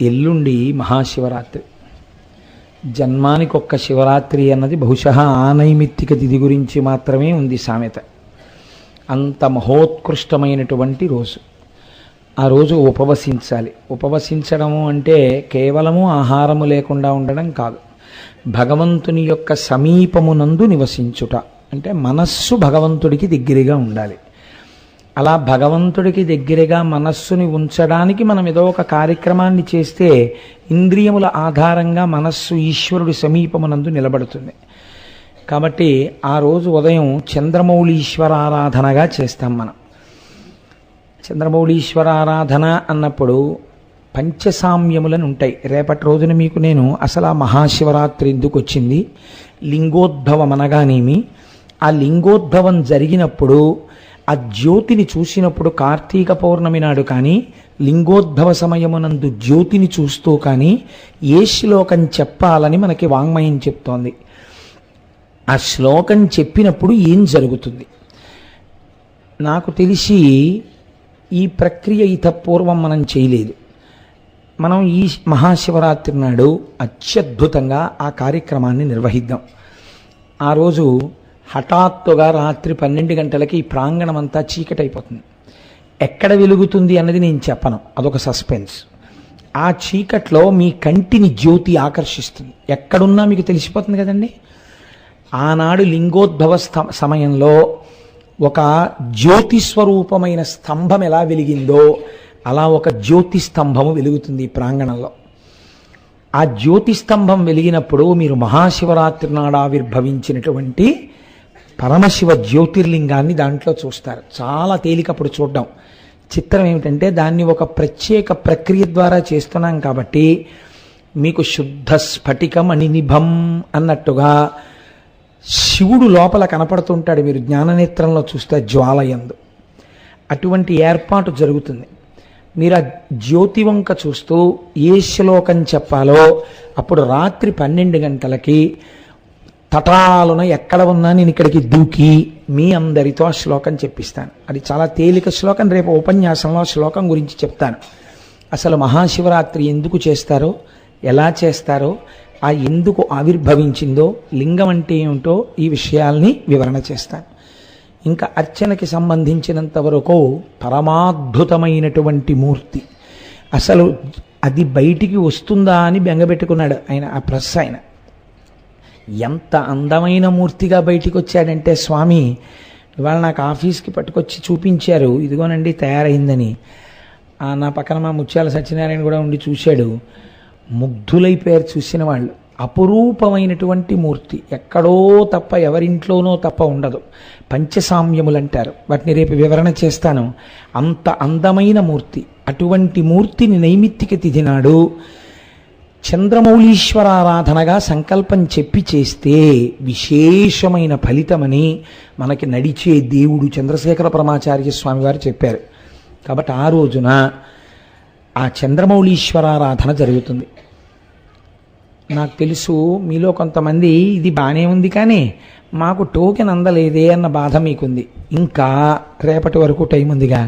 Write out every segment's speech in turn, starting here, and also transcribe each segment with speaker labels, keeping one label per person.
Speaker 1: ఎల్లుండి మహాశివరాత్రి. జన్మానికి ఒక్క శివరాత్రి అన్నది బహుశా ఆనైమిత్తిక తిథి గురించి మాత్రమే ఉంది సామెత. అంత మహోత్కృష్టమైనటువంటి రోజు. ఆ రోజు ఉపవసించాలి. ఉపవసించడము అంటే కేవలము ఆహారము లేకుండా ఉండడం కాదు, భగవంతుని యొక్క సమీపమునందు నివసించుట అంటే మనస్సు భగవంతుడికి దగ్గరగా ఉండాలి. అలా భగవంతుడికి దగ్గరగా మనస్సుని ఉంచడానికి మనం ఏదో ఒక కార్యక్రమాన్ని చేస్తే ఇంద్రియముల ఆధారంగా మనస్సు ఈశ్వరుడి సమీపమునందు నిలబడుతుంది. కాబట్టి ఆ రోజు ఉదయం చంద్రమౌళీశ్వరారాధనగా చేస్తాం మనం. చంద్రమౌళీశ్వరారాధన అన్నప్పుడు పంచసామ్యములను ఉంటాయి. రేపటి రోజున మీకు నేను అసలు ఆ మహాశివరాత్రి ఎందుకు వచ్చింది, లింగోద్భవం అనగానేమి, ఆ లింగోద్భవం జరిగినప్పుడు ఆ జ్యోతిని చూసినప్పుడు కార్తీక పౌర్ణమి నాడు కానీ లింగోద్భవ సమయమునందు జ్యోతిని చూస్తూ కానీ ఏ శ్లోకం చెప్పాలని మనకి వాంగ్మయం చెప్తోంది. ఆ శ్లోకం చెప్పినప్పుడు ఏం జరుగుతుంది? నాకు తెలిసి ఈ ప్రక్రియ పూర్వం మనం చేయలేదు. మనం ఈ మహాశివరాత్రి నాడు అత్యద్భుతంగా ఆ కార్యక్రమాన్ని నిర్వహిద్దాం. ఆ రోజు హఠాత్తుగా రాత్రి 12 గంటలకి ఈ ప్రాంగణం అంతా చీకటైపోతుంది. ఎక్కడ వెలుగుతుంది అన్నది నేను చెప్పను, అదొక సస్పెన్స్. ఆ చీకట్లో మీ కంటిని జ్యోతి ఆకర్షిస్తుంది. ఎక్కడున్నా మీకు తెలిసిపోతుంది కదండి. ఆనాడు లింగోద్భవ సమయంలో ఒక జ్యోతి స్వరూపమైన స్తంభం ఎలా వెలిగిందో అలా ఒక జ్యోతి స్తంభము వెలుగుతుంది ఈ ప్రాంగణంలో. ఆ జ్యోతి స్తంభం వెలిగినప్పుడు మీరు మహాశివరాత్రి నాడు ఆవిర్భవించినటువంటి పరమశివ జ్యోతిర్లింగాన్ని దాంట్లో చూస్తారు. చాలా తేలికప్పుడు చూడడం. చిత్రం ఏమిటంటే దాన్ని ఒక ప్రత్యేక ప్రక్రియ ద్వారా చేస్తున్నాం కాబట్టి మీకు శుద్ధ స్ఫటికం అనినిభం అన్నట్టుగా శివుడు లోపల కనపడుతుంటాడు. మీరు జ్ఞాననేత్రంలో చూస్తే జ్వాలయందు అటువంటి ఏర్పాటు జరుగుతుంది. మీరు ఆ జ్యోతి వంక చూస్తూ ఏ శ్లోకం చెప్పాలో అప్పుడు రాత్రి 12 గంటలకి తటాలున ఎక్కడ ఉన్నా నేను ఇక్కడికి దూకి మీ అందరితో ఆ శ్లోకం చెప్పిస్తాను. అది చాలా తేలిక శ్లోకం. రేపు ఉపన్యాసంలో ఆ శ్లోకం గురించి చెప్తాను. అసలు మహాశివరాత్రి ఎందుకు చేస్తారో, ఎలా చేస్తారో, ఆ ఎందుకు ఆవిర్భవించిందో, లింగం అంటే ఏమిటో ఈ విషయాల్ని వివరణ చేస్తాను. ఇంకా అర్చనకి సంబంధించినంత వరకు పరమాద్భుతమైనటువంటి మూర్తి. అసలు అది బయటికి వస్తుందా అని బెంగపెట్టుకున్నాడు ఆయన, ఆ ప్రెస్ ఆయన. ఎంత అందమైన మూర్తిగా బయటికి వచ్చాడంటే స్వామి ఇవాళ నాకు ఆఫీస్కి పట్టుకొచ్చి చూపించారు, ఇదిగోనండి తయారైందని. నా పక్కన మా ముత్యాల సత్యనారాయణ కూడా ఉండి చూశాడు. ముగ్ధులైపోయారు చూసిన వాళ్ళు. అపురూపమైనటువంటి మూర్తి, ఎక్కడో తప్ప ఎవరింట్లోనో తప్ప ఉండదు. పంచసామ్యములు అంటారు వాటిని, రేపు వివరణ చేస్తాను. అంత అందమైన మూర్తి. అటువంటి మూర్తిని నైమిత్తిక తిథి నాడు చంద్రమౌళీశ్వరారాధనగా సంకల్పం చెప్పి చేస్తే విశేషమైన ఫలితమని మనకి నడిచే దేవుడు చంద్రశేఖర పరమాచార్య స్వామి వారు చెప్పారు. కాబట్టి ఆ రోజున ఆ చంద్రమౌళీశ్వరారాధన జరుగుతుంది. నాకు తెలుసు మీలో కొంతమంది ఇది బాగానే ఉంది కానీ మాకు టోకెన్ అందలేదే అన్న బాధ మీకుంది. ఇంకా రేపటి వరకు టైం ఉందిగా.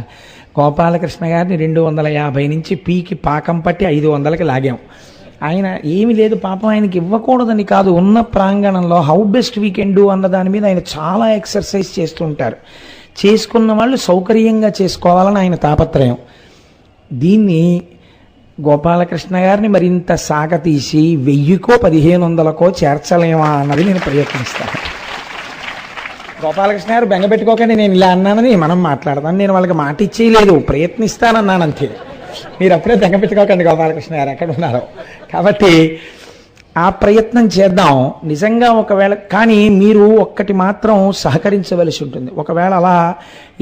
Speaker 1: గోపాలకృష్ణ గారిని 250 నుంచి పీకి పాకం పట్టి 500కి లాగాం. ఆయన ఏమి లేదు పాపం, ఆయనకి ఇవ్వకూడదని కాదు, ఉన్న ప్రాంగణంలో how best we can do అన్న దాని మీద ఆయన చాలా ఎక్సర్సైజ్ చేస్తుంటారు. చేసుకున్న వాళ్ళు సౌకర్యంగా చేసుకోవాలని ఆయన తాపత్రయం. దీన్ని గోపాలకృష్ణ గారిని మరింత సాగతీసి 1000కో 1500కో చేర్చలేమా అన్నది నేను ప్రయత్నిస్తాను. గోపాలకృష్ణ గారు బెంగపెట్టుకోకండి, నేను ఇలా అన్నానని మనం మాట్లాడతాను. నేను వాళ్ళకి మాట ఇచ్చేయలేదు, ప్రయత్నిస్తానన్నాను అంతే. మీరు అప్పుడే బెంగపెట్టుకోకండి గోపాలకృష్ణ గారు ఎక్కడ ఉన్నారో. కాబట్టి ఆ ప్రయత్నం చేద్దాం నిజంగా. ఒకవేళ కానీ మీరు ఒక్కటి మాత్రం సహకరించవలసి ఉంటుంది. ఒకవేళ అలా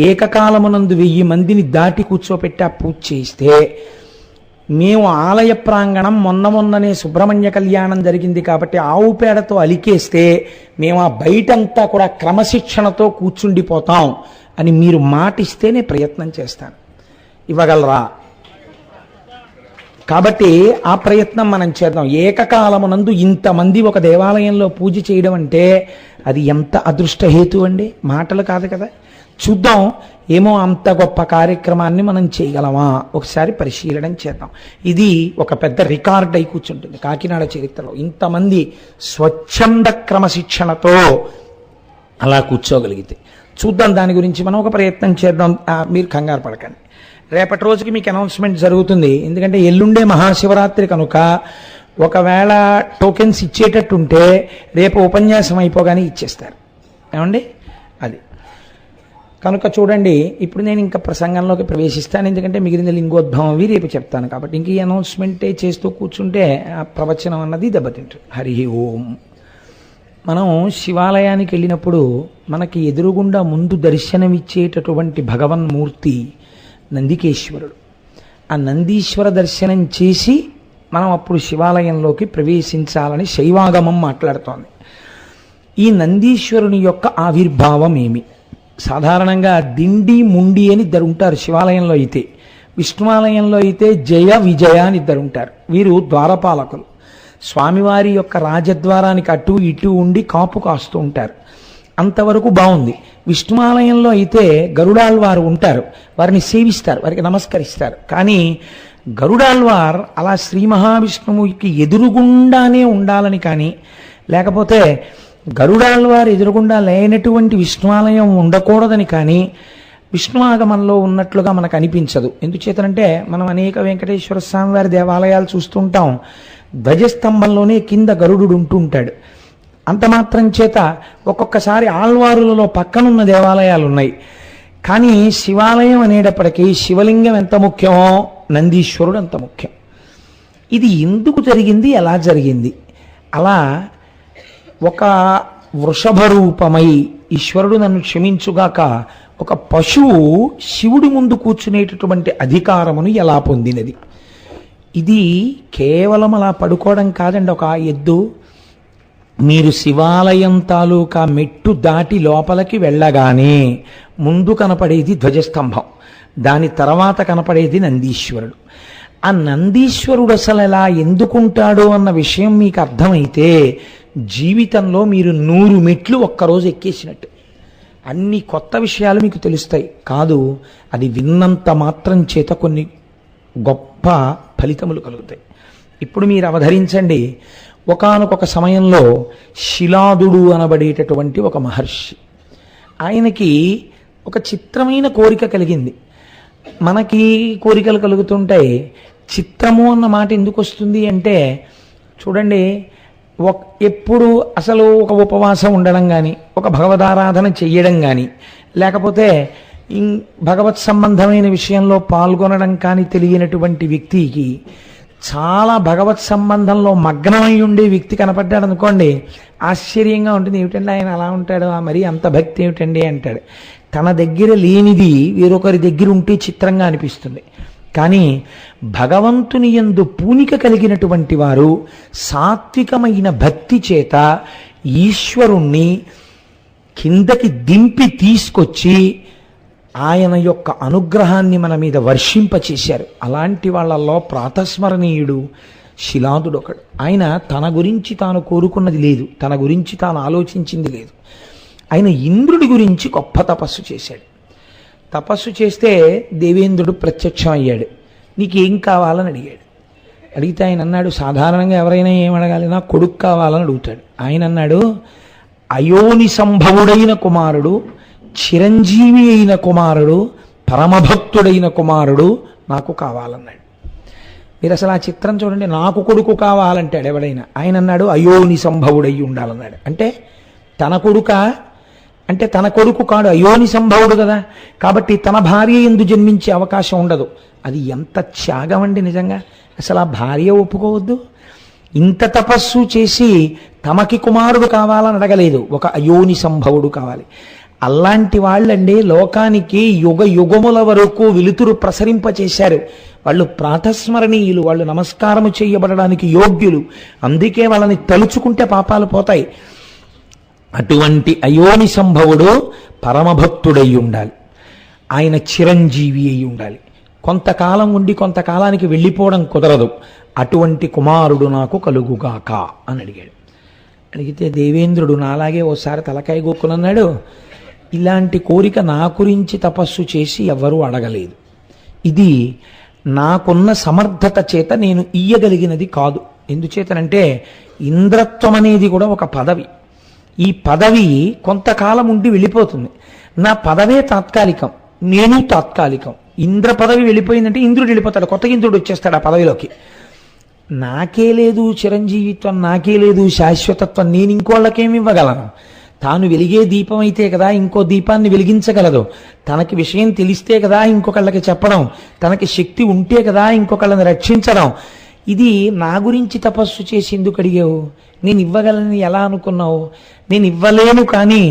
Speaker 1: ఏకకాలమునందు 1000 మందిని దాటి కూర్చోపెట్టి ఆ పూజ చేయిస్తే, మేము ఆలయ ప్రాంగణం మొన్ననే సుబ్రహ్మణ్య కళ్యాణం జరిగింది కాబట్టి ఆవు పేడతో అలికేస్తే మేము ఆ బయటంతా కూడా క్రమశిక్షణతో కూర్చుండిపోతాం అని మీరు మాటిస్తేనే ప్రయత్నం చేస్తాను. ఇవ్వగలరా? కాబట్టి ఆ ప్రయత్నం మనం చేద్దాం. ఏకకాలమునందు ఇంతమంది ఒక దేవాలయంలో పూజ చేయడం అంటే అది ఎంత అదృష్టహేతు అండి, మాటలు కాదు కదా. చూద్దాం, ఏమో అంత గొప్ప కార్యక్రమాన్ని మనం చేయగలమా, ఒకసారి పరిశీలన చేద్దాం. ఇది ఒక పెద్ద రికార్డ్ అయి కూర్చుంటుంది కాకినాడ చరిత్రలో. ఇంతమంది స్వచ్ఛంద క్రమశిక్షణతో అలా కూర్చోగలిగితే చూద్దాం. దాని గురించి మనం ఒక ప్రయత్నం చేద్దాం. మీరు కంగారు పడకండి, రేపటి రోజుకి మీకు అనౌన్స్మెంట్ జరుగుతుంది. ఎందుకంటే ఎల్లుండే మహాశివరాత్రి కనుక ఒకవేళ టోకెన్స్ ఇచ్చేటట్టుంటే రేపు ఉపన్యాసం అయిపోగానే ఇచ్చేస్తారు. ఏమండి, అది కనుక చూడండి. ఇప్పుడు నేను ఇంకా ప్రసంగంలోకి ప్రవేశిస్తాను, ఎందుకంటే మిగిలిన లింగోద్భవం అవి రేపు చెప్తాను. కాబట్టి ఇంక ఈ అనౌన్స్మెంటే చేస్తూ కూర్చుంటే ఆ ప్రవచనం అన్నది దెబ్బతింటుంది. హరి ఓం. మనం శివాలయానికి వెళ్ళినప్పుడు మనకి ఎదురుగుండా ముందు దర్శనమిచ్చేటటువంటి భగవన్మూర్తి నందికేశ్వరుడు. ఆ నందీశ్వర దర్శనం చేసి మనం అప్పుడు శివాలయంలోకి ప్రవేశించాలని శైవాగమం మాట్లాడుతోంది. ఈ నందీశ్వరుని యొక్క ఆవిర్భావం ఏమి? సాధారణంగా దిండి ముండి అని ఇద్దరు ఉంటారు శివాలయంలో అయితే. విష్ణువాలయంలో అయితే జయ విజయ అని ఇద్దరు ఉంటారు. వీరు ద్వారపాలకులు. స్వామివారి యొక్క రాజద్వారానికి అటు ఇటు ఉండి కాపు కాస్తూ ఉంటారు. అంతవరకు బాగుంది. విష్ణువాలయంలో అయితే గరుడాళ్వారు ఉంటారు, వారిని సేవిస్తారు, వారికి నమస్కరిస్తారు. కానీ గరుడాళ్వార్ అలా శ్రీ మహావిష్ణువుకి ఎదురుగుండానే ఉండాలని కానీ, లేకపోతే గరుడాళ్వారు ఎదురుగుండా లేనటువంటి విష్ణువాలయం ఉండకూడదని కానీ విష్ణువాగమంలో ఉన్నట్లుగా మనకు అనిపించదు. ఎందుచేతనంటే మనం అనేక వెంకటేశ్వర స్వామి వారి దేవాలయాలు చూస్తుంటాం, ధ్వజస్తంభంలోనే కింద గరుడు ఉంటూ ఉంటాడు. అంత మాత్రం చేత ఒక్కొక్కసారి ఆళ్వారులలో పక్కనున్న దేవాలయాలు ఉన్నాయి. కానీ శివాలయం అనేటప్పటికీ శివలింగం ఎంత ముఖ్యమో నందీశ్వరుడు అంత ముఖ్యం. ఇది ఎందుకు జరిగింది, ఎలా జరిగింది? అలా ఒక వృషభ రూపమై ఈశ్వరుడు నన్ను క్షమించుగాక ఒక పశువు శివుడి ముందు కూర్చునేటటువంటి అధికారమును ఎలా పొందినది? ఇది కేవలం అలా పడుకోవడం కాదండి. ఒక ఎద్దు మీరు శివాలయం తాలూకా మెట్టు దాటి లోపలికి వెళ్ళగానే ముందు కనపడేది ధ్వజస్తంభం, దాని తర్వాత కనపడేది నందీశ్వరుడు. ఆ నందీశ్వరుడు అసలు ఎలా ఎందుకుంటాడో అన్న విషయం మీకు అర్థమైతే జీవితంలో మీరు 100 మెట్లు ఒక్కరోజు ఎక్కేసినట్టు. అన్ని కొత్త విషయాలు మీకు తెలుస్తాయి. కాదు, అది విన్నంత మాత్రం చేత కొన్ని గొప్ప ఫలితములు కలుగుతాయి. ఇప్పుడు మీరు అవధరించండి, ఒకానొక సమయంలో శిలాదుడు అనబడేటటువంటి ఒక మహర్షి, ఆయనకి ఒక చిత్రమైన కోరిక కలిగింది. మనకి కోరికలు కలుగుతుంటాయి. చిత్రము అన్న మాట ఎందుకు వస్తుంది అంటే, చూడండి, ఎప్పుడు అసలు ఒక ఉపవాసం ఉండడం కానీ, ఒక భగవదారాధన చెయ్యడం కానీ, లేకపోతే భగవత్ సంబంధమైన విషయంలో పాల్గొనడం కానీ తెలియనటువంటి వ్యక్తికి చాలా భగవత్ సంబంధంలో మగ్నమై ఉండే వ్యక్తి కనపడ్డాడు అనుకోండి, ఆశ్చర్యంగా ఉంటుంది. ఏమిటండి ఆయన అలా ఉంటాడు, మరీ అంత భక్తి ఏమిటండి అంటాడు. తన దగ్గర లేనిది వేరొకరి దగ్గర ఉంటే చిత్రంగా అనిపిస్తుంది. కానీ భగవంతుని యందు పూనిక కలిగినటువంటి వారు సాత్వికమైన భక్తి చేత ఈశ్వరుణ్ణి కిందకి దింపి తీసుకొచ్చి ఆయన యొక్క అనుగ్రహాన్ని మన మీద వర్షింపచేశారు. అలాంటి వాళ్ళల్లో ప్రాతస్మరణీయుడు శిలాదుడు ఒకడు. ఆయన తన గురించి తాను కోరుకున్నది లేదు, తన గురించి తాను ఆలోచించింది లేదు. ఆయన ఇంద్రుడి గురించి గొప్ప తపస్సు చేశాడు. తపస్సు చేస్తే దేవేంద్రుడు ప్రత్యక్షం అయ్యాడు. నీకేం కావాలని అడిగాడు. అడిగితే ఆయన అన్నాడు, సాధారణంగా ఎవరైనా ఏమడగాలి, నా కొడుకు కావాలని అడుగుతాడు. ఆయన అన్నాడు, అయోని సంభవుడైన కుమారుడు, చిరంజీవి అయిన కుమారుడు, పరమభక్తుడైన కుమారుడు నాకు కావాలన్నాడు. మీరు అసలు ఆ చిత్రం చూడండి. నాకు కొడుకు కావాలంటాడు ఎవడైనా. ఆయన అన్నాడు అయోని సంభవుడై ఉండాలన్నాడు. అంటే తన కొడుక అంటే తన కొడుకు కాడు, అయోని సంభవుడు కదా. కాబట్టి తన భార్య ఎందు జన్మించే అవకాశం ఉండదు. అది ఎంత త్యాగం అండి నిజంగా. అసలు ఆ భార్య ఒప్పుకోవద్దు. ఇంత తపస్సు చేసి తమకి కుమారుడు కావాలని అడగలేదు, ఒక అయోని సంభవుడు కావాలి. అలాంటి వాళ్ళండి లోకానికి యుగ యుగముల వరకు వెలుతురు ప్రసరింపచేశారు. వాళ్ళు ప్రాతస్మరణీయులు, వాళ్ళు నమస్కారము చేయబడడానికి యోగ్యులు. అందుకే వాళ్ళని తలుచుకుంటే పాపాలు పోతాయి. అటువంటి అయోని సంభవుడు పరమభక్తుడై ఉండాలి. ఆయన చిరంజీవి అయి ఉండాలి. కొంతకాలం ఉండి కొంతకాలానికి వెళ్ళిపోవడం కుదరదు. అటువంటి కుమారుడు నాకు కలుగుగాక అని అడిగాడు. అడిగితే దేవేంద్రుడు నాలాగే ఓసారి తలకాయ గోక్కునన్నాడు. ఇలాంటి కోరిక నా గురించి తపస్సు చేసి ఎవరూ అడగలేదు. ఇది నాకున్న సమర్థత చేత నేను ఇయ్యగలిగినది కాదు. ఎందుచేతనంటే ఇంద్రత్వం అనేది కూడా ఒక పదవి. ఈ పదవి కొంతకాలం ఉండి వెళ్ళిపోతుంది. నా పదవే తాత్కాలికం, నేను తాత్కాలికం. ఇంద్ర పదవి వెళ్ళిపోయిందంటే ఇంద్రుడు వెళ్ళిపోతాడు, కొత్త ఇంద్రుడు వచ్చేస్తాడు ఆ పదవిలోకి. నాకే లేదు చిరంజీవిత్వం, నాకే లేదు శాశ్వతత్వం, నేను ఇంకోళ్ళకేమి ఇవ్వగలను? తాను వెలిగే దీపం అయితే కదా ఇంకో దీపాన్ని వెలిగించగలదు. తనకి విషయం తెలిస్తే కదా ఇంకొకళ్ళకి చెప్పడం, తనకి శక్తి ఉంటే కదా ఇంకొకళ్ళని రక్షించడం. ఇది నా గురించి తపస్సు చేసి ఎందుకు అడిగావు? నేను ఇవ్వగలని ఎలా అనుకున్నావు? నేను ఇవ్వలేను, కానీ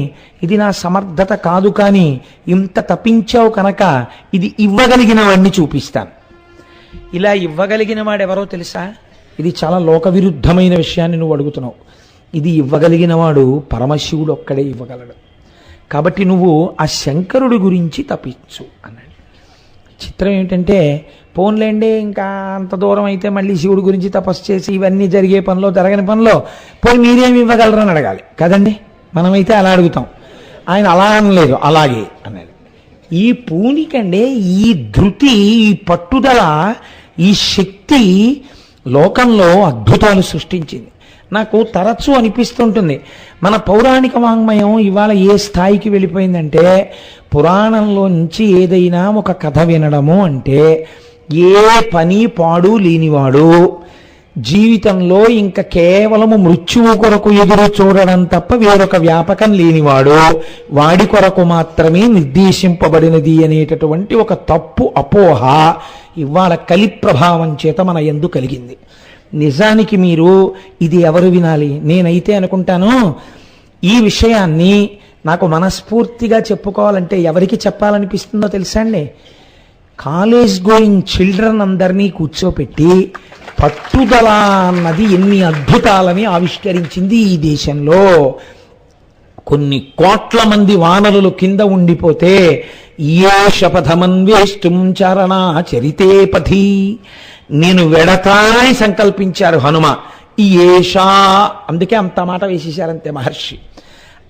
Speaker 1: ఇది నా సమర్థత కాదు, కానీ ఇంత తప్పించావు కనుక ఇది ఇవ్వగలిగిన వాడిని చూపిస్తాను. ఇలా ఇవ్వగలిగిన వాడెవరో తెలుసా? ఇది చాలా లోక విరుద్ధమైన విషయాన్ని నువ్వు అడుగుతున్నావు. ఇది ఇవ్వగలిగిన వాడు పరమశివుడు ఒక్కడే ఇవ్వగలడు. కాబట్టి నువ్వు ఆ శంకరుడి గురించి తప్పించు అన్నాడు. చిత్రం ఏమిటంటే, పోన్లేండి ఇంకా అంత దూరం అయితే మళ్ళీ శివుడి గురించి తపస్సు చేసి ఇవన్నీ జరిగే పనిలో జరగని పనిలో పోయి మీరేమి ఇవ్వగలరు అని అడగాలి కదండి. మనమైతే అలా అడుగుతాం. ఆయన అలా అనలేదు, అలాగే అన్నాడు. ఈ పూనికండే, ఈ ధృతి, ఈ పట్టుదల, ఈ శక్తి లోకంలో అద్భుతాలు సృష్టించింది. నాకు తరచూ అనిపిస్తుంటుంది, మన పౌరాణిక వాంగ్మయం ఇవాళ ఏ స్థాయికి వెళ్ళిపోయిందంటే, పురాణంలో నుంచి ఏదైనా ఒక కథ వినడము అంటే ఏ పని పాడు లేనివాడు, జీవితంలో ఇంకా కేవలము మృత్యువు కొరకు ఎదురు చూడడం తప్ప వేరొక వ్యాపకం లేనివాడు, వాడి కొరకు మాత్రమే నిర్దేశింపబడినది అనేటటువంటి ఒక తప్పు అపోహ ఇవాళ కలి ప్రభావం చేత మన యందు కలిగింది. నిజానికి మీరు ఇది ఎవరు వినాలి? నేనైతే అనుకుంటాను, ఈ విషయాన్ని నాకు మనస్ఫూర్తిగా చెప్పుకోవాలంటే ఎవరికి చెప్పాలనిపిస్తుందో తెలుసా అండి? కాలేజ్ గోయింగ్ చిల్డ్రన్ అందరినీ కూర్చోపెట్టి పట్టుదల అన్నది ఎన్ని అద్భుతాలని ఆవిష్కరించింది ఈ దేశంలో. కొన్ని కోట్ల మంది వానరులు కింద ఉండిపోతే ఏ శపథమన్వేష్టం చరణా చరితే పథి, నేను వెడతానని సంకల్పించారు హనుమ. ఈ ఏషా, అందుకే అంత మాట వేసేశారంతే మహర్షి.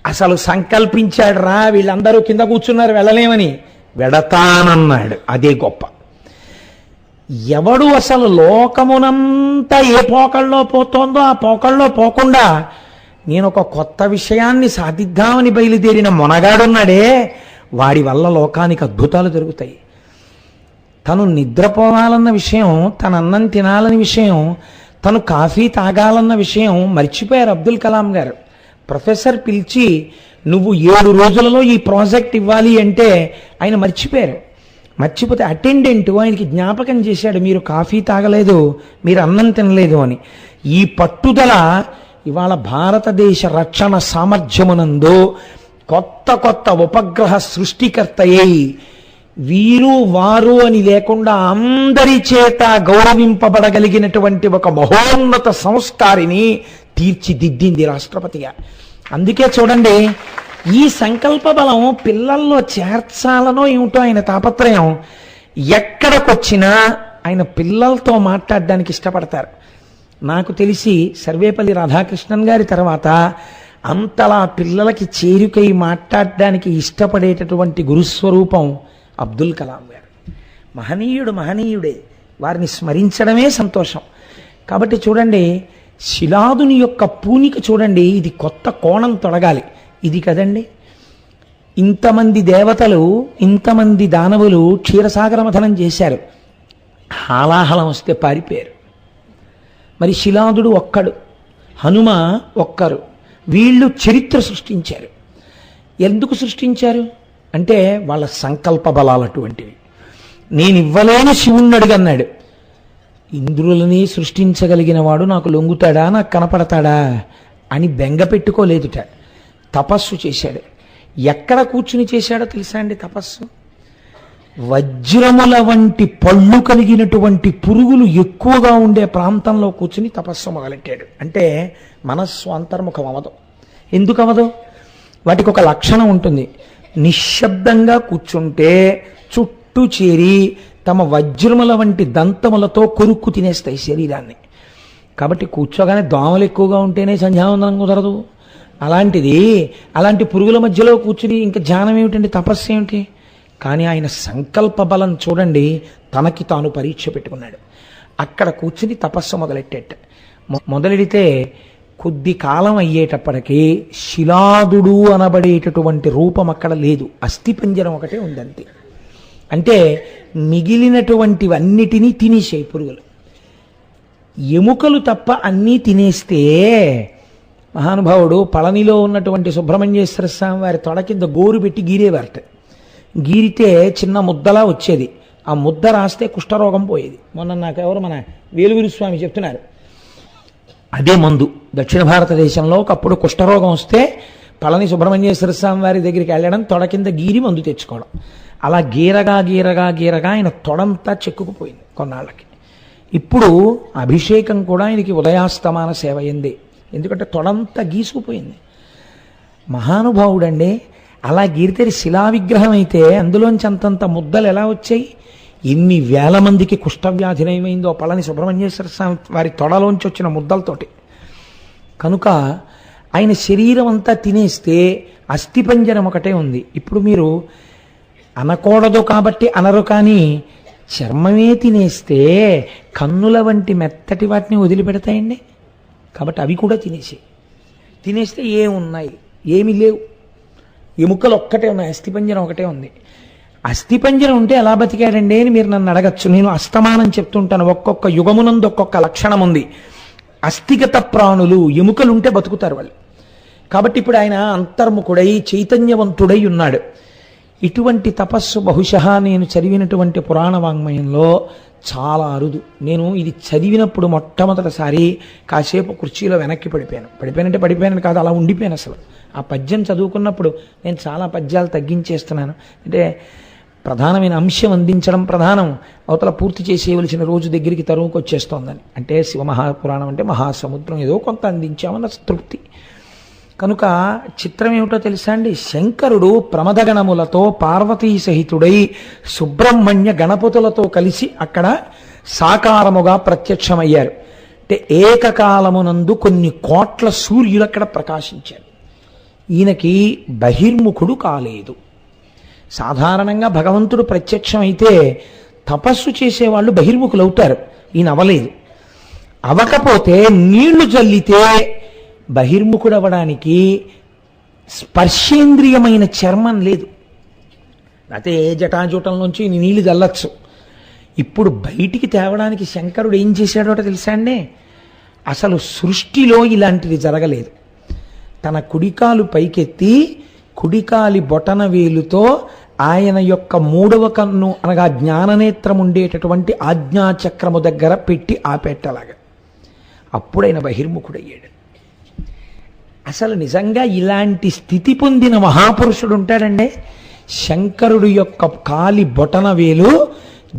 Speaker 1: అసలు సంకల్పించాడు రా, వీళ్ళందరూ కింద కూర్చున్నారు వెళ్ళలేమని, వెడతానన్నాడు. అదే గొప్ప. ఎవడు అసలు లోకమునంతా ఏ పోకళ్ళలో పోతోందో ఆ పోకళ్ళలో పోకుండా నేను ఒక కొత్త విషయాన్ని సాధిద్దామని బయలుదేరిన మొనగాడున్నాడే, వాడి వల్ల లోకానికి అద్భుతాలు జరుగుతాయి. తను నిద్రపోవాలన్న విషయం, తన అన్నం తినాలని విషయం, తను కాఫీ తాగాలన్న విషయం మర్చిపోయారు అబ్దుల్ కలాం గారు. ప్రొఫెసర్ పిలిచి నువ్వు 7 రోజులలో ఈ ప్రాజెక్ట్ ఇవ్వాలి అంటే ఆయన మర్చిపోయారు. మర్చిపోతే అటెండెంట్ ఆయనకి జ్ఞాపకం చేశాడు, మీరు కాఫీ తాగలేదు, మీరు అన్నం తినలేదు అని. ఈ పట్టుదల ఇవాళ భారతదేశ రక్షణ సామర్థ్యమునందు కొత్త కొత్త ఉపగ్రహ సృష్టికర్తయ్యి, వీరు వారు అని లేకుండా అందరి చేత గౌరవింపబడగలిగినటువంటి ఒక మహోన్నత సంస్కారిని తీర్చిదిద్దింది రాష్ట్రపతిగా. అందుకే చూడండి, ఈ సంకల్ప బలం పిల్లల్లో చేర్చాలనో ఏమిటో ఆయన తాపత్రయం. ఎక్కడికొచ్చినా ఆయన పిల్లలతో మాట్లాడడానికి ఇష్టపడతారు. నాకు తెలిసి సర్వేపల్లి రాధాకృష్ణన్ గారి తర్వాత అంతలా పిల్లలకి చేరుకై మాట్లాడడానికి ఇష్టపడేటటువంటి గురుస్వరూపం అబ్దుల్ కలాం గారు. మహనీయుడు మహనీయుడే, వారిని స్మరించడమే సంతోషం. కాబట్టి చూడండి, శిలాదుని యొక్క పూనిక చూడండి, ఇది కొత్త కోణం తొడగాలి. ఇది కదండి, ఇంతమంది దేవతలు, ఇంతమంది దానవులు క్షీరసాగర మథనం చేశారు, హాలాహలం వస్తే పారిపోయారు. మరి శిలాదుడు ఒక్కడు, హనుమ ఒక్కరు, వీళ్ళు చరిత్ర సృష్టించారు. ఎందుకు సృష్టించారు అంటే వాళ్ళ సంకల్ప బలాలు అటువంటివి. నేను ఇవ్వలేని శివుణ్ణి అడిగన్నాడు. ఇంద్రులని సృష్టించగలిగిన వాడు నాకు లొంగుతాడా, నాకు కనపడతాడా అని బెంగ పెట్టుకోలేదుట. తపస్సు చేశాడు. ఎక్కడ కూర్చుని చేశాడో తెలుసా అండి తపస్సు? వజ్రముల వంటి పళ్ళు కలిగినటువంటి పురుగులు ఎక్కువగా ఉండే ప్రాంతంలో కూర్చుని తపస్సు మొదలెట్టాడు. అంటే మనస్సు అంతర్ముఖం అవ్వదు. ఎందుకు అవ్వదు? వాటికి ఒక లక్షణం ఉంటుంది. నిశ్శబ్దంగా కూర్చుంటే చుట్టూ చేరి తమ వజ్రముల వంటి దంతములతో కొరుక్కు తినేస్తాయి శరీరాన్ని. కాబట్టి కూర్చోగానే దోమలు ఎక్కువగా ఉంటేనే సంధ్యావందనం కుదరదు, అలాంటి పురుగుల మధ్యలో కూర్చుని ఇంకా ధ్యానం ఏమిటండి, తపస్సు ఏమిటి? కానీ ఆయన సంకల్ప బలం చూడండి, తనకి తాను పరీక్ష పెట్టుకున్నాడు. అక్కడ కూర్చుని తపస్సు మొదలెట్టేట. మొదలెడితే కొద్ది కాలం అయ్యేటప్పటికీ శిలాదుడు అనబడేటటువంటి రూపం అక్కడ లేదు, అస్థిపంజరం ఒకటే ఉందంతే. అంటే మిగిలినటువంటివన్నిటినీ తినేసాయి పురుగులు. ఎముకలు తప్ప అన్నీ తినేస్తే మహానుభావుడు పళనిలో ఉన్నటువంటి సుబ్రహ్మణ్యేశ్వర స్వామి వారి తొడ కింద గోరు పెట్టి గీరేవారట. గీరితే చిన్న ముద్దలా వచ్చేది. ఆ ముద్ద రాస్తే కుష్ఠరోగం పోయేది. మొన్న నాకెవరు మన వేలుగురి స్వామి చెప్తున్నారు, అదే మందు. దక్షిణ భారతదేశంలో ఒకప్పుడు కుష్ఠరోగం వస్తే పళని సుబ్రహ్మణ్యేశ్వర స్వామి వారి దగ్గరికి వెళ్ళడం, తొడ కింద గీరి మందు తెచ్చుకోవడం. అలా గీరగా ఆయన తొడంతా చెక్కుకుపోయింది కొన్నాళ్ళకి. ఇప్పుడు అభిషేకం కూడా ఆయనకి ఉదయాస్తమాన సేవ అయింది, ఎందుకంటే తొడంతా గీసుకుపోయింది. మహానుభావుడండి. అలా గీరితే శిలా విగ్రహం అయితే అందులోంచి అంతంత ముద్దలు ఎలా వచ్చాయి? ఎన్ని వేల మందికి కుష్ఠవ్యాధి నయమైందో పళని సుబ్రహ్మణ్యేశ్వర స్వామి వారి తొడలోంచి వచ్చిన ముద్దలతోటి. కనుక ఆయన శరీరం అంతా తినేస్తే అస్థిపంజరం ఒకటే ఉంది. ఇప్పుడు మీరు అనకూడదు కాబట్టి అనరు, కానీ చర్మమే తినేస్తే కన్నుల వంటి మెత్తటి వాటిని వదిలిపెడతాయండి. కాబట్టి అవి కూడా తినేస్తే ఏమున్నాయి? ఏమీ లేవు. ఎముకలు ఒక్కటే ఉన్నాయి, అస్థిపంజరం ఒకటే ఉంది. అస్థిపంజరం ఉంటే ఎలా బతికాడండి అని మీరు నన్ను అడగచ్చు. నేను అస్తమానం చెప్తుంటాను, ఒక్కొక్క యుగమునందు ఒక్కొక్క లక్షణం ఉంది. అస్థిగత ప్రాణులు, ఎముకలుంటే బతుకుతారు వాళ్ళు. కాబట్టి ఇప్పుడు ఆయన అంతర్ముఖుడై చైతన్యవంతుడై ఉన్నాడు. ఇటువంటి తపస్సు బహుశಃ నేను చదివినటువంటి పురాణ వాంగ్మయంలో చాలా అరుదు. నేను ఇది చదివినప్పుడు మొట్టమొదటిసారి కాసేపు కుర్చీలో వెనక్కి పడిపోయానంటే కాదు, అలా ఉండిపోయాను. అసలు ఆ పద్యం చదువుకున్నప్పుడు నేను చాలా పద్యాలు తగ్గించేస్తున్నాను. అంటే ప్రధానమైన అంశం అందించడం ప్రధానం, అవతల పూర్తి చేసేయవలసిన రోజు దగ్గరికి తరువుకు వచ్చేస్తోందని. అంటే శివమహాపురాణం అంటే మహాసముద్రం, ఏదో కొంత అందించామన్న తృప్తి. కనుక చిత్రం ఏమిటో తెలుసా అండి? శంకరుడు ప్రమదగణములతో పార్వతీ సహితుడై సుబ్రహ్మణ్య గణపతులతో కలిసి అక్కడ సాకారముగా ప్రత్యక్షమయ్యారు. అంటే ఏకకాలమునందు కొన్ని కోట్ల సూర్యులు అక్కడ ప్రకాశించారు. ఈయనకి బహిర్ముఖుడు కాలేదు. సాధారణంగా భగవంతుడు ప్రత్యక్షమైతే తపస్సు చేసేవాళ్ళు బహిర్ముఖులు అవుతారు, ఈయన అవ్వలేదు. అవ్వకపోతే నీళ్లు జల్లితే బహిర్ముఖుడవడానికి స్పర్శేంద్రియమైన చర్మం లేదు. అయితే ఏ జటాజూటంలోంచి నీళ్లు జల్లచ్చు. ఇప్పుడు బయటికి తేవడానికి శంకరుడు ఏం చేశాడో తెలుసా అండి? అసలు సృష్టిలో ఇలాంటిది జరగలేదు. తన కుడికాలు పైకెత్తి కుడికాలి బొటన వేలుతో ఆయన యొక్క మూడవ కన్ను అనగా జ్ఞాననేత్రం ఉండేటటువంటి ఆజ్ఞాచక్రము దగ్గర పెట్టి ఆపెట్టలాగా అప్పుడైన బహిర్ముఖుడయ్యాడు. అసలు నిజంగా ఇలాంటి స్థితి పొందిన మహాపురుషుడు ఉంటాడండి. శంకరుడు యొక్క కాలి బొటన వేలు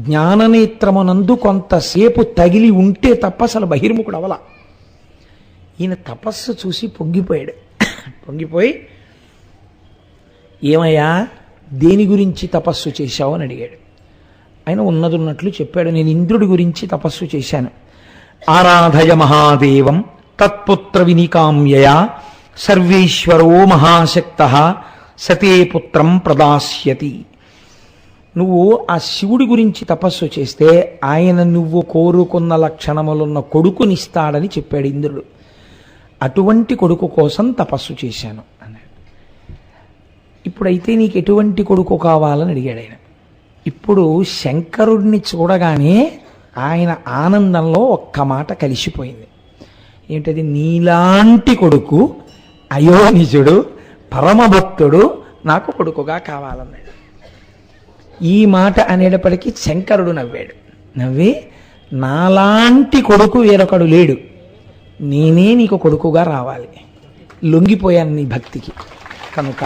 Speaker 1: జ్ఞాననేత్రమునందు కొంతసేపు తగిలి ఉంటే తప్ప అసలు బహిర్ముఖుడు అవల. ఈయన తపస్సు చూసి పొంగిపోయి ఏమయ్యా దేని గురించి తపస్సు చేశావు అని అడిగాడు. ఆయన ఉన్నట్లు చెప్పాడు, నేను ఇంద్రుడి గురించి తపస్సు చేశాను. ఆరాధయ మహాదేవం తత్పుత్ర వినికామ్యయా సర్వేశ్వరో మహాశక్తః సతే పుత్రం ప్రదాస్యతి. నువ్వు ఆ శివుడి గురించి తపస్సు చేస్తే ఆయన నువ్వు కోరుకున్న లక్షణములున్న కొడుకునిస్తాడని చెప్పాడు ఇంద్రుడు. అటువంటి కొడుకు కోసం తపస్సు చేశాను అన్నాడు. ఇప్పుడైతే నీకు ఎటువంటి కొడుకు కావాలని అడిగాడు ఆయన. ఇప్పుడు శంకరుడిని చూడగానే ఆయన ఆనందంలో ఒక్క మాట కలిసిపోయింది. ఏంటది? నీలాంటి కొడుకు, అయోనిజుడు, పరమభక్తుడు నాకు కొడుకుగా కావాలన్నాడు. ఈ మాట అనేటప్పటికీ శంకరుడు నవ్వాడు. నవ్వి, నాలాంటి కొడుకు వేరొకడు లేడు, నేనే నీకు కొడుకుగా రావాలి. లొంగిపోయాను నీ భక్తికి, కనుక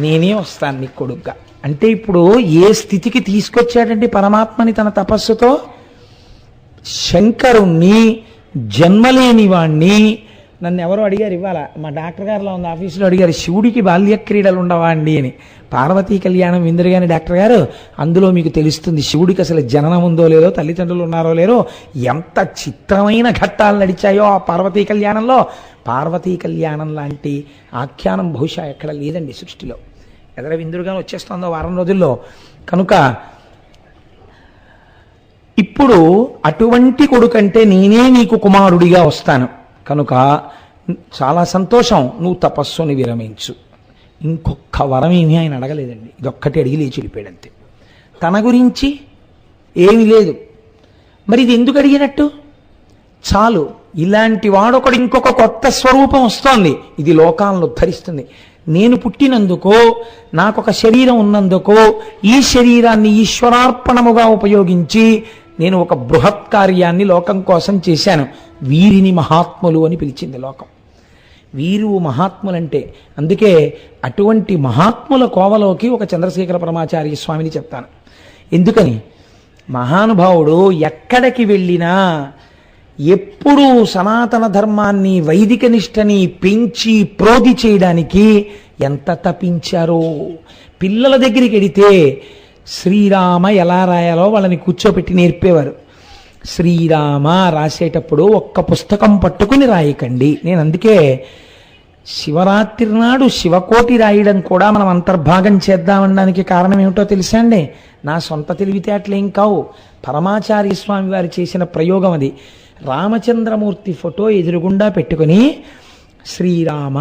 Speaker 1: నేనే వస్తాను నీకు కొడుకుగా. అంటే ఇప్పుడు ఏ స్థితికి తీసుకొచ్చాడంటే పరమాత్మని తన తపస్సుతో, శంకరుణ్ణి జన్మలేని వాణ్ణి. నన్ను ఎవరో అడిగారు ఇవాళ, మా డాక్టర్ గారిలో ఉంది ఆఫీసులో, అడిగారు శివుడికి బాల్య క్రీడలు ఉండవా అండి అని. పార్వతీ కళ్యాణం విందురుగాని డాక్టర్ గారు, అందులో మీకు తెలుస్తుంది శివుడికి అసలు జననం ఉందో లేదో, తల్లిదండ్రులు ఉన్నారో లేరో, ఎంత చిత్రమైన ఘట్టాలు నడిచాయో ఆ పార్వతీ కళ్యాణంలో. పార్వతీ కళ్యాణం లాంటి ఆఖ్యానం బహుశా ఎక్కడ లేదండి సృష్టిలో. ఎదర విందురుగాని వచ్చేస్తుందో వారం రోజుల్లో. కనుక ఇప్పుడు అటువంటి కొడుకంటే నేనే నీకు కుమారుడిగా వస్తాను కనుక చాలా సంతోషం, నువ్వు తపస్సుని విరమించు. ఇంకొక వరం ఏమీ ఆయన అడగలేదండి, ఇదొక్కటి అడిగి లేచి వెళ్ళిపోయాడంతే. తన గురించి ఏమీ లేదు. మరి ఇది ఎందుకు అడిగినట్టు? చాలు, ఇలాంటి వాడొకడు ఇంకొక కొత్త స్వరూపం వస్తోంది, ఇది లోకాలను ఉద్ధరిస్తుంది. నేను పుట్టినందుకో, నాకొక శరీరం ఉన్నందుకో, ఈ శరీరాన్ని ఈశ్వరార్పణముగా ఉపయోగించి నేను ఒక బృహత్ కార్యాన్ని లోకం కోసం చేశాను. వీరిని మహాత్ములు అని పిలిచింది లోకం. వీరు మహాత్ములంటే. అందుకే అటువంటి మహాత్ముల కోవలోకి ఒక చంద్రశేఖర పరమాచార్య స్వామిని చెప్తాను. ఎందుకని? మహానుభావుడు ఎక్కడికి వెళ్ళినా ఎప్పుడూ సనాతన ధర్మాన్ని, వైదిక నిష్టని పెంచి ప్రోధి చేయడానికి ఎంత తపించారో. పిల్లల దగ్గరికి వెడితే శ్రీరామ ఎలా రాయాలో వాళ్ళని కూర్చోపెట్టి నేర్పేవారు. శ్రీరామ రాసేటప్పుడు ఒక్క పుస్తకం పట్టుకుని రాయకండి. నేను అందుకే శివరాత్రి నాడు శివకోటి రాయడం కూడా మనం అంతర్భాగం చేద్దామనడానికి కారణం ఏమిటో తెలుసా అండి? నా సొంత తెలివితేటలేం కావు, పరమాచార్య స్వామి వారు చేసిన ప్రయోగం అది. రామచంద్రమూర్తి ఫోటో ఎదురుగుండా పెట్టుకుని శ్రీరామ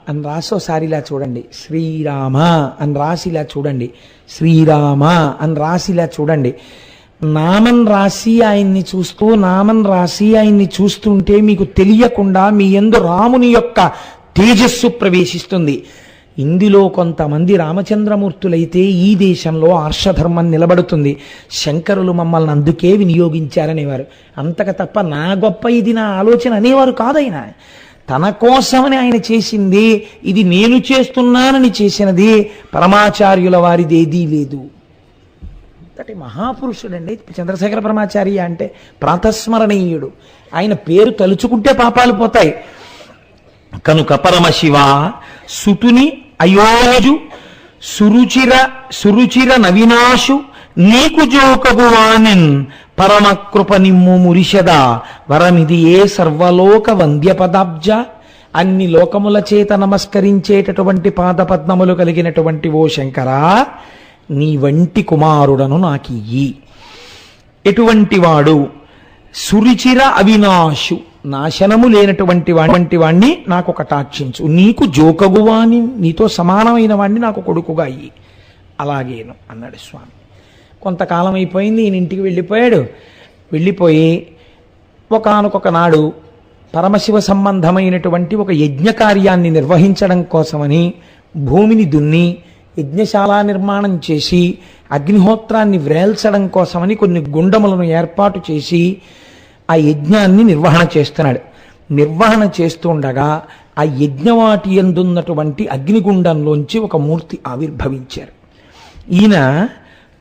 Speaker 1: అని రాసి ఒకసారి ఇలా చూడండి, శ్రీరామ అని రాసి ఇలా చూడండి, శ్రీరామ అని రాసి ఇలా చూడండి. నామం రాసి ఆయన్ని చూస్తూ, నామం రాసి ఆయన్ని చూస్తుంటే మీకు తెలియకుండా మీ యందు రాముని యొక్క తేజస్సు ప్రవేశిస్తుంది. ఇందులో కొంతమంది రామచంద్రమూర్తులైతే ఈ దేశంలో ఆర్షధర్మం నిలబడుతుంది. శంకరులు మమ్మల్ని అందుకే వినియోగించారనేవారు. అంతక తప్ప నా గొప్ప ఇది నా ఆలోచన అనేవారు కాదైనా. తన కోసమని ఆయన చేసింది, ఇది నేను చేస్తున్నానని చేసినది. పరమాచార్యుల వారిదేదీ లేదు. అంటే మహాపురుషుడండి చంద్రశేఖర పరమాచార్య అంటే. ప్రాతస్మరణీయుడు. ఆయన పేరు తలుచుకుంటే పాపాలు పోతాయి. కనుక పరమశివ సుతుని అయోజు సురుచిర నవినాశు నీకు జోకగువానిన్ పరమకృప నిమ్ము మురిషద వరమిది ఏ సర్వలోక వంద్యపదాబ్జ. అన్ని లోకముల చేత నమస్కరించేటటువంటి పాదపద్మములు కలిగినటువంటి ఓ శంకరా, నీ వంటి కుమారుడను నాకియ్యి. ఎటువంటి వాడు? సురుచిర అవినాశు, నాశనము లేనటువంటి వాణ్ణి నాకు కటాక్షించు. నీకు జోకగువాని, నీతో సమానమైన వాణ్ణి నాకు కొడుకుగా అయ్యి. అలాగేను అన్నాడు స్వామి. కొంతకాలం అయిపోయింది, ఈయన ఇంటికి వెళ్ళిపోయాడు. వెళ్ళిపోయి ఒకానొక నాడు పరమశివ సంబంధమైనటువంటి ఒక యజ్ఞ కార్యాన్ని నిర్వహించడం కోసమని భూమిని దున్ని యజ్ఞశాల నిర్మాణం చేసి అగ్నిహోత్రాన్ని వ్రేల్చడం కోసమని కొన్ని గుండములను ఏర్పాటు చేసి ఆ యజ్ఞాన్ని నిర్వహణ చేస్తున్నాడు. నిర్వహణ చేస్తుండగా ఆ యజ్ఞవాటి యందున్నటువంటి అగ్నిగుండంలోంచి ఒక మూర్తి ఆవిర్భవించారు. ఈయన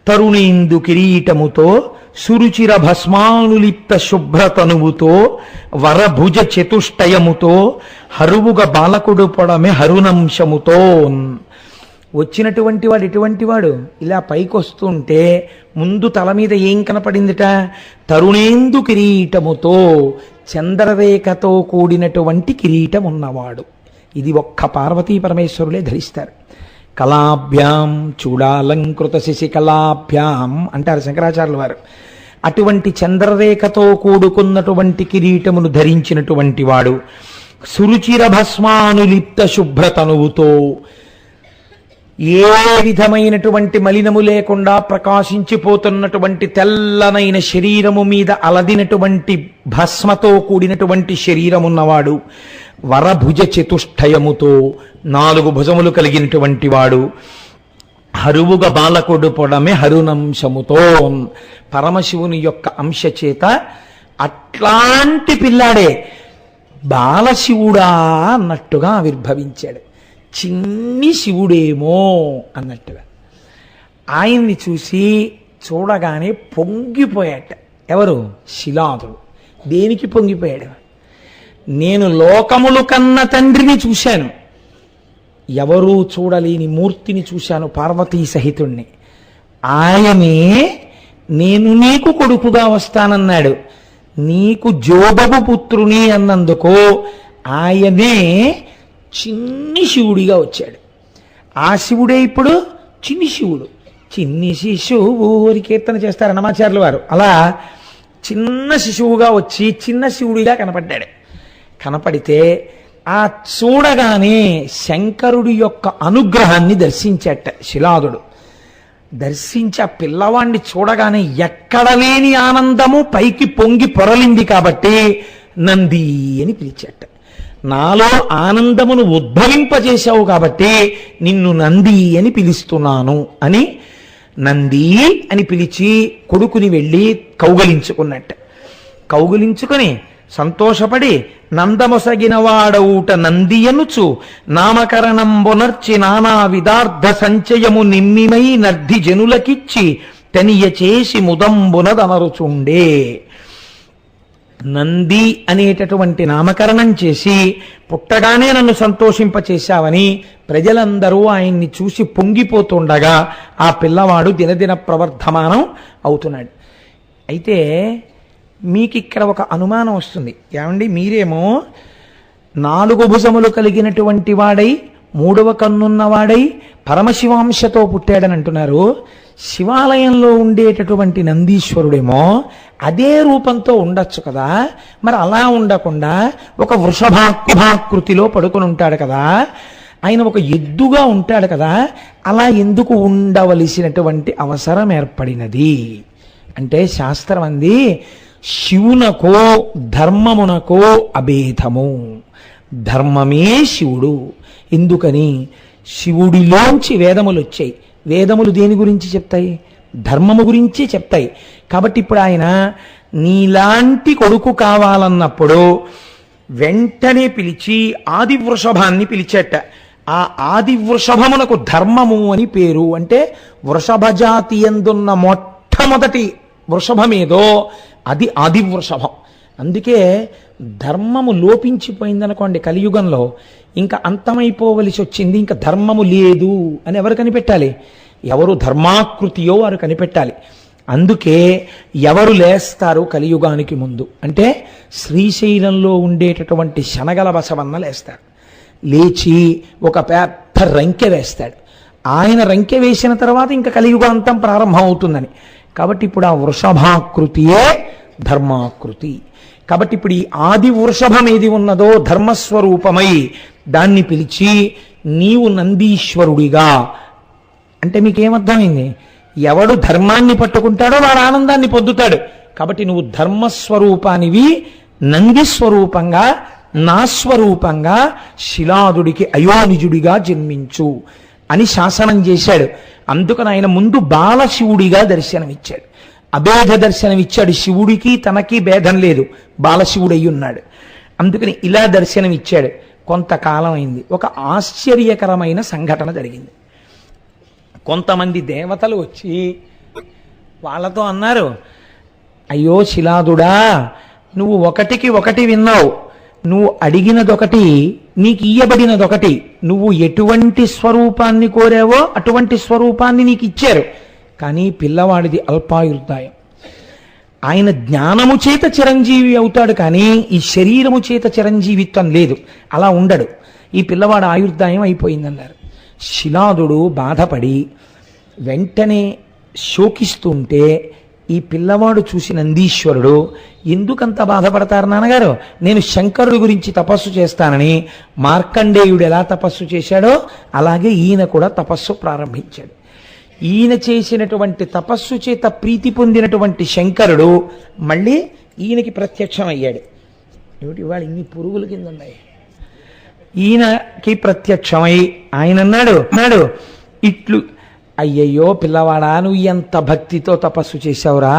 Speaker 1: తరుణేందు కిరీటముతో, సురుచిర భస్మానులిప్త శుభ్రతనువుతో, వరభుజ చతుష్టయముతో, హరువుగ బాలకుడు పొడమె హరునంశముతో. వచ్చినటువంటి వాడు ఎటువంటి వాడు? ఇలా పైకి వస్తుంటే ముందు తల మీద ఏం కనపడిందిట? తరుణేందు కిరీటముతో, చంద్రరేఖతో కూడినటువంటి కిరీటం ఉన్నవాడు. ఇది ఒక్క పార్వతీ పరమేశ్వరులే ధరిస్తారు. కళాభ్యాం చూడాలంకృత శశికళాభ్యాం అంటారు శంకరాచార్యుల వారు. అటువంటి చంద్రరేఖతో కూడుకున్నటువంటి కిరీటమును ధరించినటువంటి వాడు, సురుచిర భస్మానులిప్త శుభ్రతనువుతో, ఏ విధమైనటువంటి మలినము లేకుండా ప్రకాశించిపోతున్నటువంటి తెల్లనైన శరీరము మీద అలదినటువంటి భస్మతో కూడినటువంటి శరీరమున్నవాడు, వరభుజ చతుష్టయముతో, 4 భుజములు కలిగినటువంటి వాడు, హరువుగ బాలకుడు పొడమే హరునంశముతో, పరమశివుని యొక్క అంశ చేత అట్లాంటి పిల్లాడే బాలశివుడా అన్నట్టుగా ఆవిర్భవించాడు. చిన్ని శివుడేమో అన్నట్టుగా ఆయన్ని చూడగానే పొంగిపోయాట. ఎవరు? శిలాదుడు. దేనికి పొంగిపోయాడు? నేను లోకములు కన్న తండ్రిని చూశాను, ఎవరూ చూడలేని మూర్తిని చూశాను, పార్వతీ సహితుణ్ణి. ఆయనే నేను నీకు కొడుకుగా వస్తానన్నాడు. నీకు జోబగు పుత్రుని అన్నందుకు ఆయనే చిన్ని శివుడిగా వచ్చాడు. ఆ శివుడే ఇప్పుడు చిన్ని శివుడు. చిన్ని శిశువు అని కీర్తన చేస్తారు అన్నమాచార్యుల వారు. అలా చిన్న శిశువుగా వచ్చి చిన్న శివుడిగా కనపడ్డాడు. కనపడితే ఆ చూడగానే శంకరుడి యొక్క అనుగ్రహాన్ని దర్శించట శిలాదుడు. దర్శించి ఆ పిల్లవాడిని చూడగానే ఎక్కడ లేని ఆనందము పైకి పొంగి పొరలింది కాబట్టి నంది అని పిలిచాట. నాలో ఆనందమును ఉద్భవింపజేశావు కాబట్టి నిన్ను నంది అని పిలుస్తున్నాను అని నంది అని పిలిచి కొడుకుని వెళ్ళి కౌగలించుకున్నట్ట. కౌగలించుకొని సంతోషపడి నందమొసగిన వాడవుట నంది అనుచు నామకరణంబొనర్చి నానా విదార్థ సంచయము నిమ్మిమై నర్ధి జనులకిచ్చి తనియ చేసి ముదంబునదనరుచుండే. నంది అనేటటువంటి నామకరణం చేసి పుట్టగానే నన్ను సంతోషింపచేశావని ప్రజలందరూ ఆయన్ని చూసి పొంగిపోతుండగా ఆ పిల్లవాడు దినదిన ప్రవర్ధమానం అవుతున్నాడు. అయితే మీకు ఇక్కడ ఒక అనుమానం వస్తుంది. ఏమండి, మీరేమో 4 భుజములు కలిగినటువంటి వాడై 3వ కన్నున్నవాడై పరమశివాంశతో పుట్టాడని అంటున్నారు. శివాలయంలో ఉండేటటువంటి నందీశ్వరుడేమో అదే రూపంతో ఉండొచ్చు కదా, మరి అలా ఉండకుండా ఒక వృషభాకృతిలో పడుకొని ఉంటాడు కదా, ఆయన ఒక ఎద్దుగా ఉంటాడు కదా, అలా ఎందుకు ఉండవలసినటువంటి అవసరం ఏర్పడినది అంటే శాస్త్రం అంది శివునకో ధర్మమునకో అభేదము. ధర్మమే శివుడు. ఎందుకని? శివుడిలోంచి వేదములు వచ్చాయి. వేదములు దేని గురించి చెప్తాయి? ధర్మము గురించి చెప్తాయి. కాబట్టి ఇప్పుడు ఆయన నీలాంటి కొడుకు కావాలన్నప్పుడు వెంటనే పిలిచి ఆది వృషభాన్ని పిలిచేట. ఆ ఆది వృషభమునకు ధర్మము అని పేరు. అంటే వృషభ జాతి యందున్న మొట్టమొదటి వృషభమేదో అది ఆది వృషభం. అందుకే ధర్మము లోపించిపోయిందనుకోండి కలియుగంలో, ఇంకా అంతమైపోవలసి వచ్చింది, ఇంకా ధర్మము లేదు అని ఎవరు కనిపెట్టాలి? ఎవరు ధర్మాకృతియో వారు కనిపెట్టాలి. అందుకే ఎవరు లేస్తారు కలియుగానికి ముందు అంటే శ్రీశైలంలో ఉండేటటువంటి శనగల బసవన్న లేస్తాడు. లేచి ఒక పెద్ద రంకె వేస్తాడు. ఆయన రంకె వేసిన తర్వాత ఇంకా కలియుగాంతం ప్రారంభం అవుతుందని. కాబట్టి ఇప్పుడు ఆ వృషభాకృతియే ధర్మాకృతి. కాబట్టి ఇప్పుడు ఈ ఆది వృషభం ఏది ఉన్నదో ధర్మస్వరూపమై దాన్ని పిలిచి నీవు నందీశ్వరుడిగా అంటే మీకేమర్థమైంది? ఎవడు ధర్మాన్ని పట్టుకుంటాడో వాడు ఆనందాన్ని పొందుతాడు. కాబట్టి నువ్వు ధర్మస్వరూపానివి, నందిస్వరూపంగా నా స్వరూపంగా శిలాదుడికి అయోనిజుడిగా జన్మించు అని శాసనం చేశాడు. అందుకని ఆయన ముందు బాలశివుడిగా దర్శనమిచ్చాడు, అభేద దర్శనమిచ్చాడు. శివుడికి తనకి భేదం లేదు, బాలశివుడై ఉన్నాడు. అందుకని ఇలా దర్శనమిచ్చాడు. కొంతకాలం అయింది. ఒక ఆశ్చర్యకరమైన సంఘటన జరిగింది. కొంతమంది దేవతలు వచ్చి వాళ్ళతో అన్నారు, అయ్యో శిలాదుడా, నువ్వు 1కి 1 విన్నావు, నువ్వు అడిగినదొకటి నీకు ఇయ్యబడినదొకటి. నువ్వు ఎటువంటి స్వరూపాన్ని కోరావో అటువంటి స్వరూపాన్ని నీకు ఇచ్చారు. కానీ పిల్లవాడిది అల్పాయుర్దాయం. ఆయన జ్ఞానము చేత చిరంజీవి అవుతాడు, కానీ ఈ శరీరము చేత చిరంజీవిత్వం లేదు, అలా ఉండడు. ఈ పిల్లవాడు ఆయుర్దాయం అయిపోయిందన్నారు. శిలాదుడు బాధపడి వెంటనే శోకిస్తుంటే ఈ పిల్లవాడు చూసి నందీశ్వరుడు, ఎందుకంత బాధపడతారు నాన్నగారు? నేను శంకరుడి గురించి తపస్సు చేస్తానని మార్కండేయుడు ఎలా తపస్సు చేశాడో అలాగే ఈయన కూడా తపస్సు ప్రారంభించాడు. ఈయన చేసినటువంటి తపస్సు చేత ప్రీతి పొందినటువంటి శంకరుడు మళ్ళీ ఈయనకి ప్రత్యక్షం అయ్యాడు. ఏమిటి ఇవాళ ఇన్ని పురుగుల కింద ఉన్నాయి? ఈయనకి ప్రత్యక్షమై ఆయన అన్నాడు, ఇట్లు అయ్యయ్యో పిల్లవాడా, నువ్వు ఎంత భక్తితో తపస్సు చేశావురా,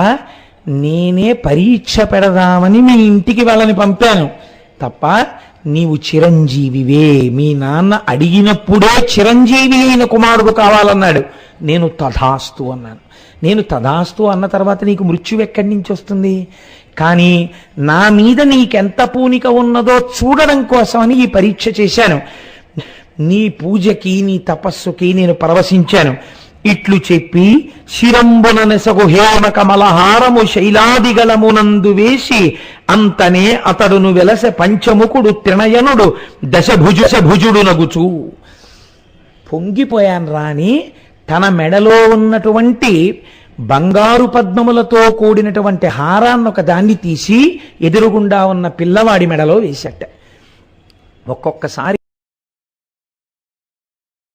Speaker 1: నేనే పరీక్ష పెడదామని మీ ఇంటికి వాళ్ళని పంపాను తప్ప నీవు చిరంజీవివే. మీ నాన్న అడిగినప్పుడే చిరంజీవి అయిన కుమారుడు కావాలన్నాడు. నేను తథాస్తు అన్నాను. నేను తథాస్తు అన్న తర్వాత నీకు మృత్యువు ఎక్కడి నుంచి వస్తుంది? కానీ నా మీద నీకెంత పూనిక ఉన్నదో చూడడం కోసమని ఈ పరీక్ష చేశాను. నీ పూజకి నీ తపస్సుకి నేను పరవశించాను. ఇట్లు చెప్పి శిరంబున నెసగు హేమ కమలహారము శైలాదిగలమునందు వేసి అంతనే అతడును వెలస పంచముకుడు త్రినయనుడు దశభుజుడు నగుచు. పొంగిపోయాను రాని తన మెడలో ఉన్నటువంటి బంగారు పద్మములతో కూడినటువంటి హారాన్ని ఒక దాన్ని తీసి ఎదురుగుండా ఉన్న పిల్లవాడి మెడలో వేసట. ఒక్కొక్కసారి